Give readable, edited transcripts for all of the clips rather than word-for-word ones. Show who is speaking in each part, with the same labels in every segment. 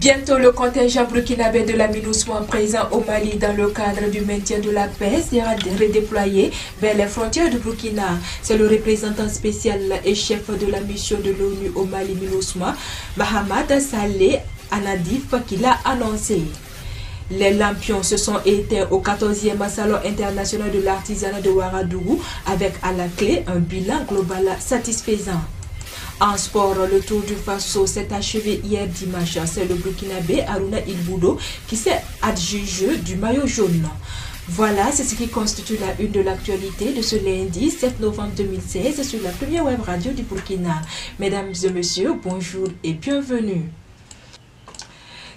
Speaker 1: Bientôt, le contingent burkinabé de la MINUSMA présent au Mali dans le cadre du maintien de la paix sera redéployé vers les frontières de Burkina. C'est le représentant spécial et chef de la mission de l'ONU au Mali MINUSMA, Mahamat Saleh Anadif, qui l'a annoncé. Les lampions se sont éteints au 14e Salon international de l'artisanat de Ouagadougou avec à la clé un bilan global satisfaisant. En sport, le Tour du Faso s'est achevé hier dimanche. C'est le Burkinabé Harouna Ilboudo qui s'est adjugé du maillot jaune. Voilà, c'est ce qui constitue la une de l'actualité de ce lundi 7 novembre 2016 sur la première web radio du Burkina. Mesdames et messieurs, bonjour et bienvenue.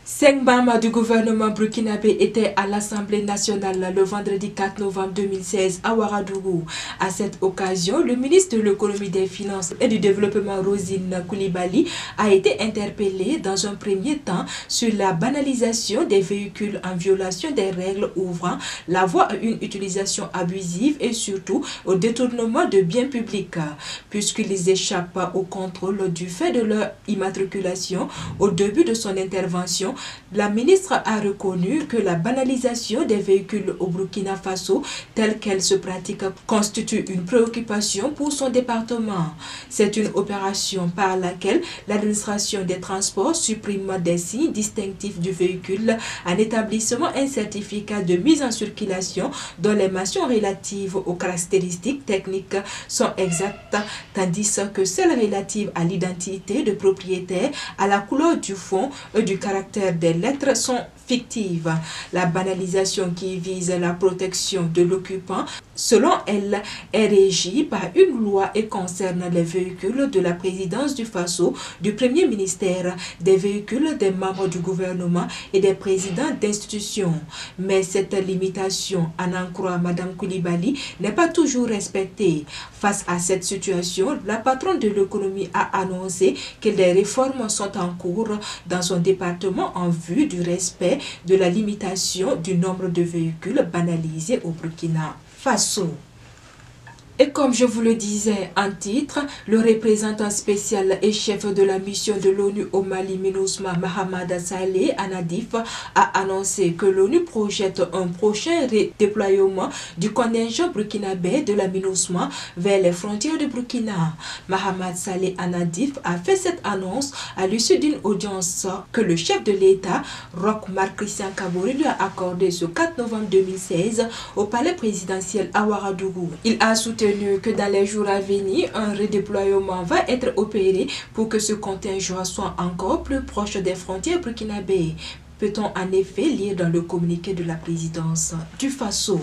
Speaker 1: 5 membres du gouvernement burkinabé étaient à l'Assemblée nationale le vendredi 4 novembre 2016 à Ouagadougou. À cette occasion, le ministre de l'économie, des finances et du développement Rosine Koulibaly a été interpellé dans un premier temps sur la banalisation des véhicules en violation des règles ouvrant la voie à une utilisation abusive et surtout au détournement de biens publics, puisqu'ils échappent au contrôle du fait de leur immatriculation. Au début de son intervention, la ministre a reconnu que la banalisation des véhicules au Burkina Faso, telle qu'elle se pratique, constitue une préoccupation pour son département. C'est une opération par laquelle l'administration des transports supprime des signes distinctifs du véhicule en établissant un certificat de mise en circulation dont les mentions relatives aux caractéristiques techniques sont exactes, tandis que celles relatives à l'identité de propriétaire, à la couleur du fond et du caractère des lettres sont fictives. La banalisation qui vise la protection de l'occupant, selon elle, est régie par une loi et concerne les véhicules de la présidence du Faso, du premier ministère, des véhicules des membres du gouvernement et des présidents d'institutions. Mais cette limitation, en croire Mme Koulibaly, n'est pas toujours respectée. Face à cette situation, la patronne de l'économie a annoncé que des réformes sont en cours dans son département en vue du respect de la limitation du nombre de véhicules banalisés au Burkina Faso. Et comme je vous le disais en titre, le représentant spécial et chef de la mission de l'ONU au Mali MINUSMA, Mahamat Saleh Anadif, a annoncé que l'ONU projette un prochain déploiement du contingent burkinabé de la MINUSMA vers les frontières de Burkina. Mahamat Saleh Anadif a fait cette annonce à l'issue d'une audience que le chef de l'État, Roch Marc Christian Kaboré, lui a accordée ce 4 novembre 2016 au palais présidentiel à Ouagadougou. Il a soutenu que dans les jours à venir, un redéploiement va être opéré pour que ce contingent soit encore plus proche des frontières burkinabées. Peut-on en effet lire dans le communiqué de la présidence du Faso.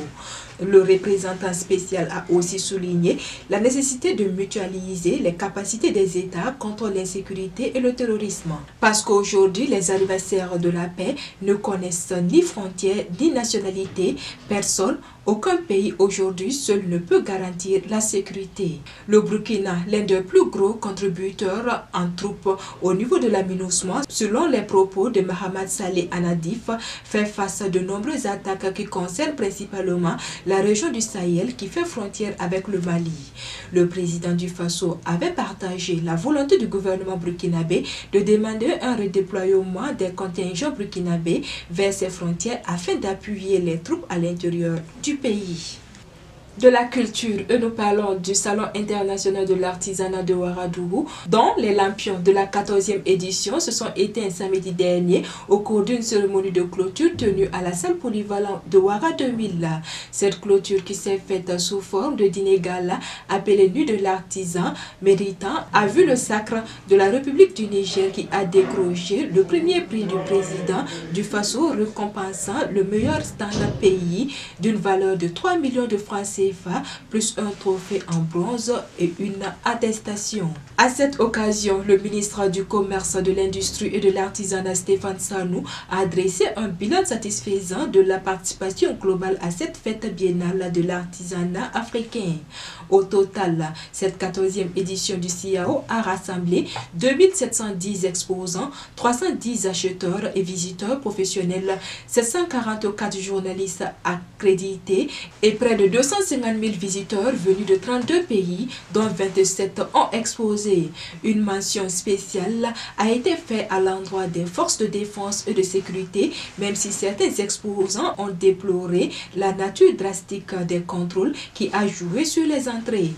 Speaker 1: Le représentant spécial a aussi souligné la nécessité de mutualiser les capacités des États contre l'insécurité et le terrorisme. Parce qu'aujourd'hui, les adversaires de la paix ne connaissent ni frontières ni nationalité. Personne, aucun pays aujourd'hui seul ne peut garantir la sécurité. Le Burkina, l'un des plus gros contributeurs en troupes au niveau de la MINUSMA, selon les propos de Mahamat Saleh Anadif, fait face à de nombreuses attaques qui concernent principalement la région du Sahel qui fait frontière avec le Mali. Le président du Faso avait partagé la volonté du gouvernement burkinabé de demander un redéploiement des contingents burkinabés vers ses frontières afin d'appuyer les troupes à l'intérieur du pays. De la culture, et nous parlons du Salon international de l'artisanat de Ouagadougou, dont les lampions de la 14e édition se sont éteints samedi dernier au cours d'une cérémonie de clôture tenue à la salle polyvalente de Ouaga 2000. Cette clôture qui s'est faite sous forme de dîner gala appelé Nuit de l'artisan méritant a vu le sacre de la République du Niger qui a décroché le premier prix du président du Faso récompensant le meilleur stand pays d'une valeur de 3 millions de francs CFA, plus un trophée en bronze et une attestation. À cette occasion, le ministre du Commerce, de l'Industrie et de l'Artisanat Stéphane Sanou a dressé un bilan satisfaisant de la participation globale à cette fête biennale de l'artisanat africain. Au total, cette 14e édition du CIAO a rassemblé 2710 exposants, 310 acheteurs et visiteurs professionnels, 744 journalistes accrédités et près de 250 000 visiteurs venus de 32 pays, dont 27 ont exposé. Une mention spéciale a été faite à l'endroit des forces de défense et de sécurité, même si certains exposants ont déploré la nature drastique des contrôles qui a joué sur les entrées.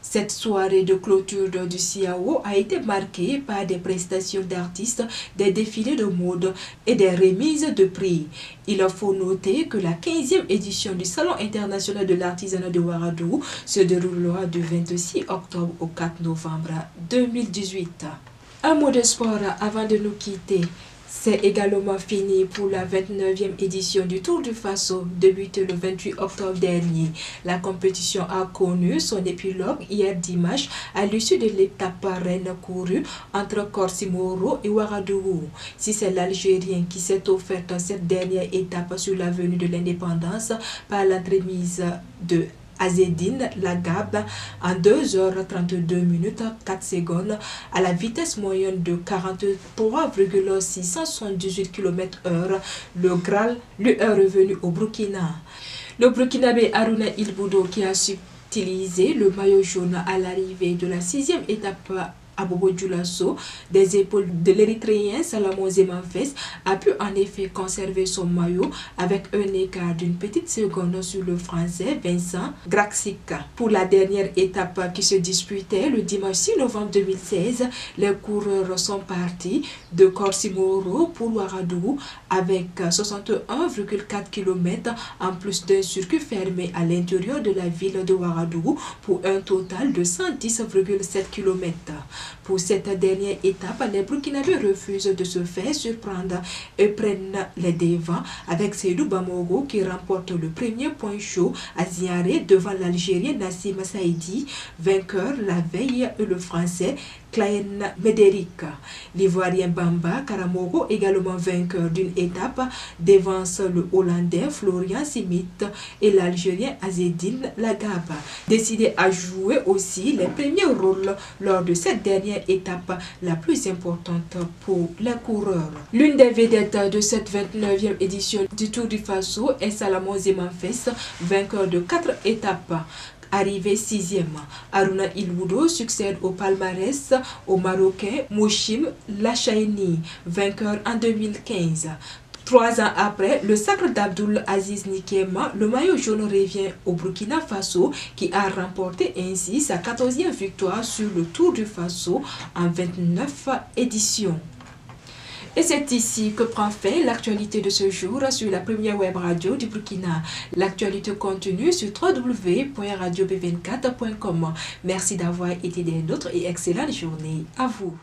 Speaker 1: Cette soirée de clôture du CIAO a été marquée par des prestations d'artistes, des défilés de mode et des remises de prix. Il faut noter que la 15e édition du Salon international de l'artisanat de Ouagadougou se déroulera du 26 octobre au 4 novembre 2018. Un mot de sport avant de nous quitter. C'est également fini pour la 29e édition du Tour du Faso, débutée le 28 octobre dernier. La compétition a connu son épilogue hier dimanche à l'issue de l'étape reine courue entre Korsimoro et Ouagadougou. Si c'est l'Algérien qui s'est offert dans cette dernière étape sur l'avenue de l'indépendance par l'entremise de Azzedine Lagab en 2h32 4 secondes à la vitesse moyenne de 43,678 km/h. Le Graal lui est revenu au Burkina. Le Burkinabé Harouna Ilboudo qui a utilisé le maillot jaune à l'arrivée de la 6e étape à Bobo Dioulasso, des épaules de l'Érythréen Salamon Zemanfès, a pu en effet conserver son maillot avec un écart d'une petite seconde sur le Français Vincent Graxic. Pour la dernière étape qui se disputait le dimanche 6 novembre 2016, les coureurs sont partis de Korsimoro pour Ouagadougou avec 61,4 km en plus d'un circuit fermé à l'intérieur de la ville de Ouagadougou pour un total de 110,7 km. Pour cette dernière étape, les Burkinabés refusent de se faire surprendre et prennent les devants avec Seydou Bamogo qui remporte le premier point chaud à Ziaré devant l'Algérien Nassim Saïdi, vainqueur la veille, et le Français Klaen Médéric. L'Ivoirien Bamba Karamogo, également vainqueur d'une étape, dévance le Hollandais Florian Simit et l'Algérien Azzedine Lagab, décidé à jouer aussi les premiers rôles lors de cette dernière étape la plus importante pour les coureurs. L'une des vedettes de cette 29e édition du Tour du Faso est Salamon Zemanfès, vainqueur de 4 étapes. Arrivé 6e, Harouna Ilboudo succède au palmarès au Marocain Mouchim Lachaini, vainqueur en 2015. 3 ans après le sacre d'Abdoul Aziz Nikema, le maillot jaune revient au Burkina Faso qui a remporté ainsi sa 14e victoire sur le Tour du Faso en 29 éditions. Et c'est ici que prend fin l'actualité de ce jour sur la première web radio du Burkina. L'actualité continue sur www.radiob24.com. Merci d'avoir été des nôtres et excellente journée à vous.